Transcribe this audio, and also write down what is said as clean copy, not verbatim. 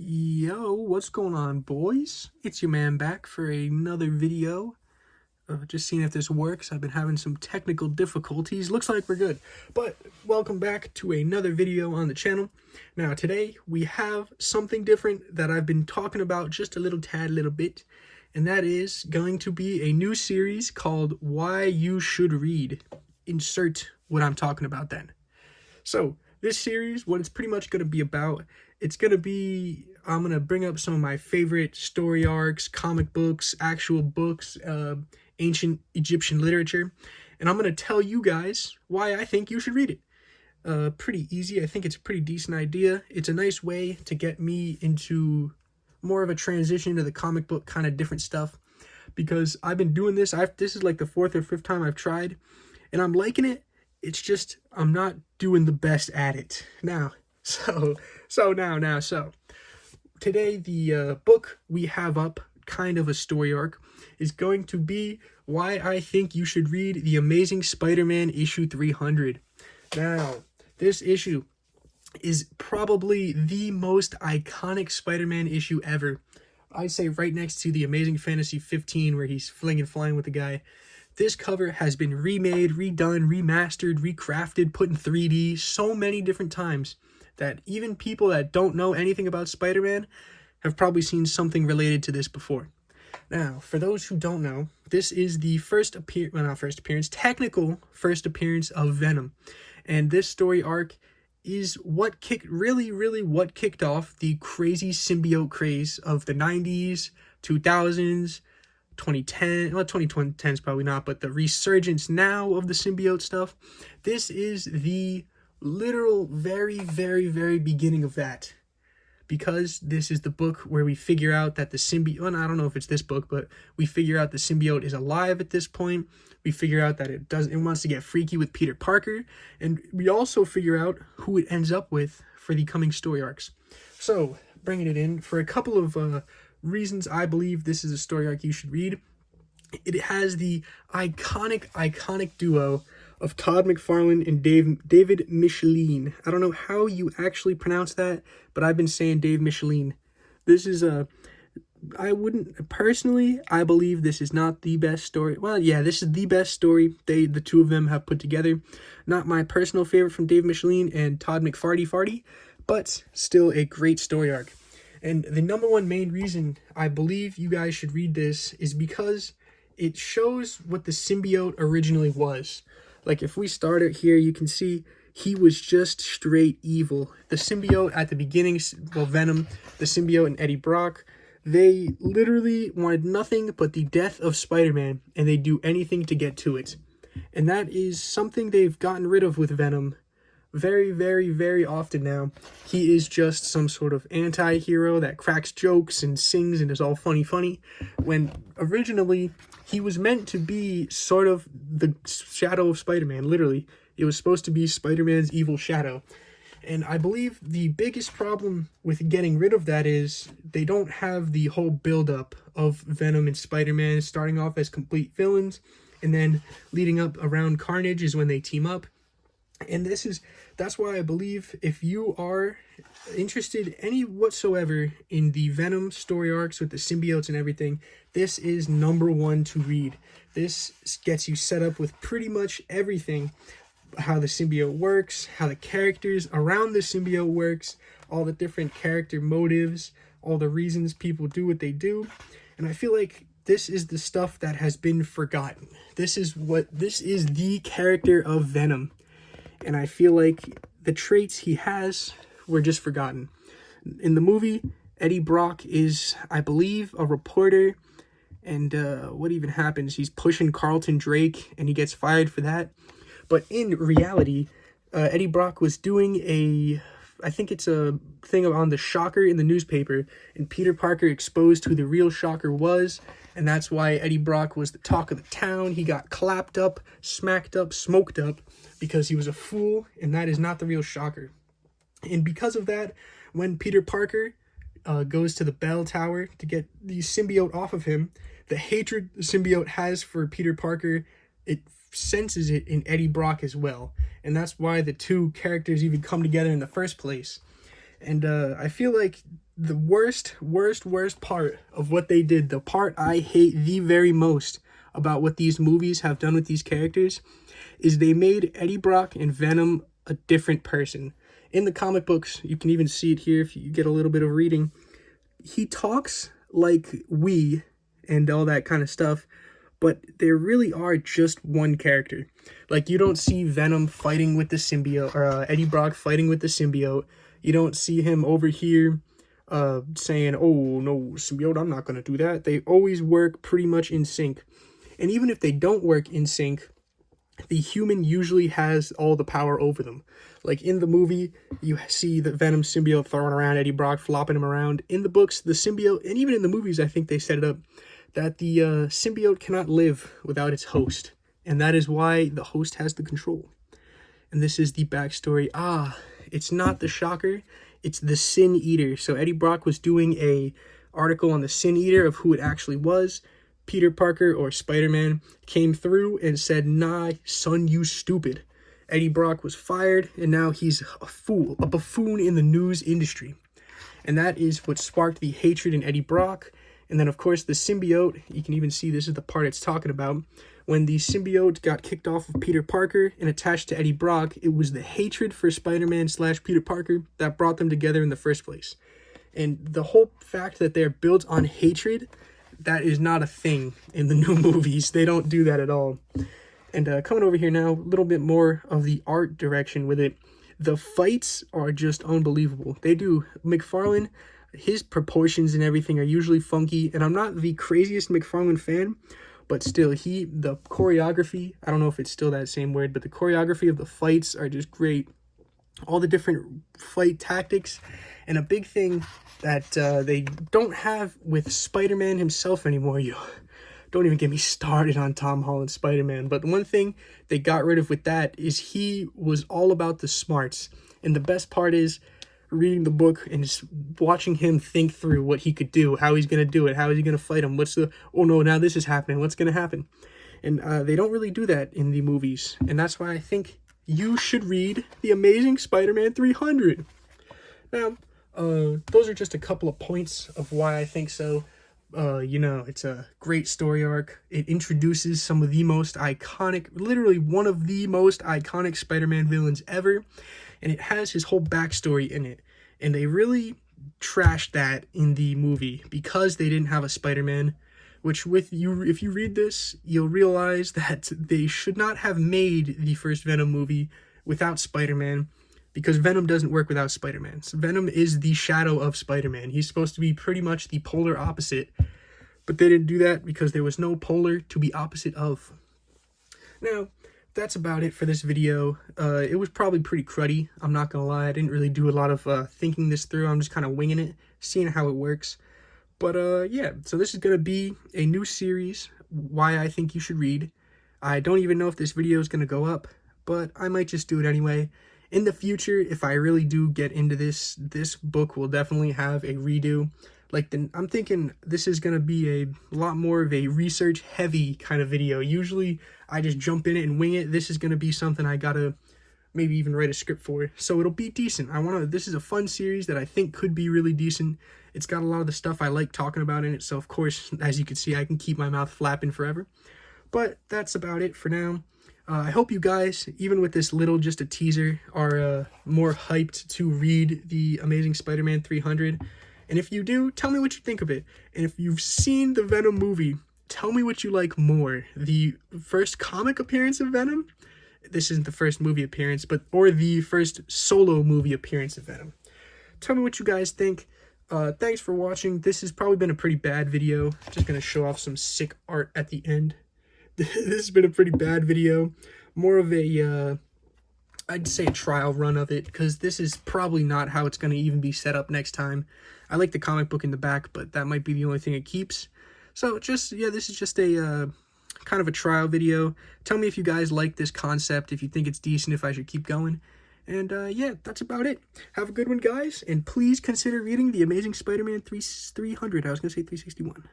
Yo, what's going on, boys? It's your man back for another video. Just seeing if this works. I've been having some technical difficulties. Looks like we're good. But welcome back to another video on the channel. Now, today we have something different that I've been talking about just a little bit. And that is going to be a new series called Why You Should Read. Insert what I'm talking about then. So, this series, what it's pretty much going to be about, I'm going to bring up some of my favorite story arcs, comic books, actual books, ancient Egyptian literature, and I'm going to tell you guys why I think you should read it. Pretty easy. I think it's a pretty decent idea. It's a nice way to get me into more of a transition to the comic book kind of different stuff, because I've been doing this. This is like the fourth or fifth time I've tried, and I'm liking it. It's just I'm not doing the best at it now. So today the book we have up, kind of a story arc, is going to be why I think you should read The Amazing Spider-Man issue 300. Now, this issue is probably the most iconic Spider-Man issue ever. I'd say right next to the Amazing Fantasy 15 where he's flinging flying with the guy. This cover has been remade, redone, remastered, recrafted, put in 3D so many different times that even people that don't know anything about Spider-Man have probably seen something related to this before. Now, for those who don't know, this is the technical first appearance of Venom. And this story arc is what kicked off the crazy symbiote craze of the 90s, 2000s, 2010, well, 2010 is probably not, but the resurgence now of the symbiote stuff. This is the literal very beginning of that, because this is the book where we figure out that the symbiote, well, I don't know if it's this book, but we figure out the symbiote is alive at this point. We figure out that it wants to get freaky with Peter Parker, and we also figure out who it ends up with for the coming story arcs. So, bringing it in for a couple of reasons I believe this is a story arc you should read. It has the iconic duo of Todd McFarlane and David Michelinie. I don't know how you actually pronounce that, but I've been saying Dave Michelinie. This is I believe this is not the best story. Well, yeah, this is the best story the two of them have put together. Not my personal favorite from Dave Michelinie and Todd McFarty, but still a great story arc. And the number one main reason I believe you guys should read this is because it shows what the symbiote originally was. Like, if we start it here, you can see he was just straight evil. The symbiote at the beginning, well, Venom, the symbiote, and Eddie Brock, they literally wanted nothing but the death of Spider-Man, and they'd do anything to get to it. And that is something they've gotten rid of with Venom very often now. He is just some sort of anti-hero that cracks jokes and sings and is all funny, when originally he was meant to be sort of the shadow of Spider-Man. Literally, it was supposed to be Spider-Man's evil shadow. And I believe the biggest problem with getting rid of that is they don't have the whole build-up of Venom and Spider-Man starting off as complete villains, and then leading up around Carnage is when they team up. And that's why I believe if you are interested any whatsoever in the Venom story arcs with the symbiotes and everything, this is number one to read. This gets you set up with pretty much everything. How the symbiote works, how the characters around the symbiote works, all the different character motives, all the reasons people do what they do. And I feel like this is the stuff that has been forgotten. This is the character of Venom. And I feel like the traits he has were just forgotten. In the movie, Eddie Brock is, I believe, a reporter. And what even happens? He's pushing Carlton Drake, and he gets fired for that. But in reality, Eddie Brock was doing I think it's a thing on the Shocker in the newspaper. And Peter Parker exposed who the real Shocker was. And that's why Eddie Brock was the talk of the town. He got clapped up, smacked up, smoked up, because he was a fool, and that is not the real Shocker. And because of that, when Peter Parker goes to the bell tower to get the symbiote off of him, the hatred the symbiote has for Peter Parker, it senses it in Eddie Brock as well. And that's why the two characters even come together in the first place. And I feel like the worst part of what they did, the part I hate the very most about what these movies have done with these characters, is they made Eddie Brock and Venom a different person. In the comic books, you can even see it here if you get a little bit of reading. He talks like we and all that kind of stuff, but there really are just one character. Like, you don't see Venom fighting with the symbiote, or Eddie Brock fighting with the symbiote. You don't see him over here saying, oh, no, symbiote, I'm not going to do that. They always work pretty much in sync. And even if they don't work in sync, the human usually has all the power over them. Like in the movie, you see the Venom symbiote throwing around Eddie Brock, flopping him around. In the books, the symbiote, and even in the movies, I think they set it up, that the symbiote cannot live without its host. And that is why the host has the control. And this is the backstory. It's not the Shocker, it's the Sin Eater. So Eddie Brock was doing a article on the Sin Eater of who it actually was. Peter Parker, or Spider-Man, came through and said, nah, son, you stupid. Eddie Brock was fired, and now he's a fool, a buffoon in the news industry. And that is what sparked the hatred in Eddie Brock. And then, of course, the symbiote, you can even see this is the part it's talking about. When the symbiote got kicked off of Peter Parker and attached to Eddie Brock, it was the hatred for Spider-Man / Peter Parker that brought them together in the first place. And the whole fact that they're built on hatred, that is not a thing in the new movies. They don't do that at all. And coming over here now, a little bit more of the art direction with it. The fights are just unbelievable. They do. McFarlane, his proportions and everything are usually funky. And I'm not the craziest McFarlane fan, but still, the choreography, I don't know if it's still that same word, but the choreography of the fights are just great. All the different fight tactics. And a big thing that they don't have with Spider-Man himself anymore. You don't even get me started on Tom Holland's Spider-Man. But one thing they got rid of with that is he was all about the smarts. And the best part is reading the book and just watching him think through what he could do, how he's going to do it, how is he going to fight him, oh no, now this is happening, what's going to happen? And they don't really do that in the movies. And that's why I think you should read The Amazing Spider-Man 300. Now, those are just a couple of points of why I think so. It's a great story arc. It introduces some of the most iconic, literally one of the most iconic Spider-Man villains ever. And it has his whole backstory in it. And they really trashed that in the movie because they didn't have a Spider-Man. Which if you read this, you'll realize that they should not have made the first Venom movie without Spider-Man. Because Venom doesn't work without Spider-Man. So Venom is the shadow of Spider-Man. He's supposed to be pretty much the polar opposite. But they didn't do that because there was no polar to be opposite of. Now, that's about it for this video. It was probably pretty cruddy. I'm not going to lie. I didn't really do a lot of thinking this through. I'm just kind of winging it, seeing how it works. But yeah, so this is going to be a new series, why I think you should read. I don't even know if this video is going to go up, but I might just do it anyway. In the future, if I really do get into this book will definitely have a redo. I'm thinking this is going to be a lot more of a research-heavy kind of video. Usually, I just jump in it and wing it. This is going to be something I got to maybe even write a script for. So it'll be decent. This is a fun series that I think could be really decent. It's got a lot of the stuff I like talking about in it. So, of course, as you can see, I can keep my mouth flapping forever. But that's about it for now. I hope you guys, even with this little just a teaser, are more hyped to read The Amazing Spider-Man 300. And if you do, tell me what you think of it. And if you've seen the Venom movie, tell me what you like more. The first comic appearance of Venom? This isn't the first movie appearance, or the first solo movie appearance of Venom. Tell me what you guys think. Thanks for watching. This has probably been a pretty bad video. Just going to show off some sick art at the end. This has been a pretty bad video. More of a, I'd say a trial run of it, because this is probably not how it's going to even be set up next time. I like the comic book in the back, but that might be the only thing it keeps. So this is just a kind of a trial video. Tell me if you guys like this concept, if you think it's decent, if I should keep going. And yeah, that's about it. Have a good one, guys, and please consider reading The Amazing Spider-Man 300. I was going to say 361.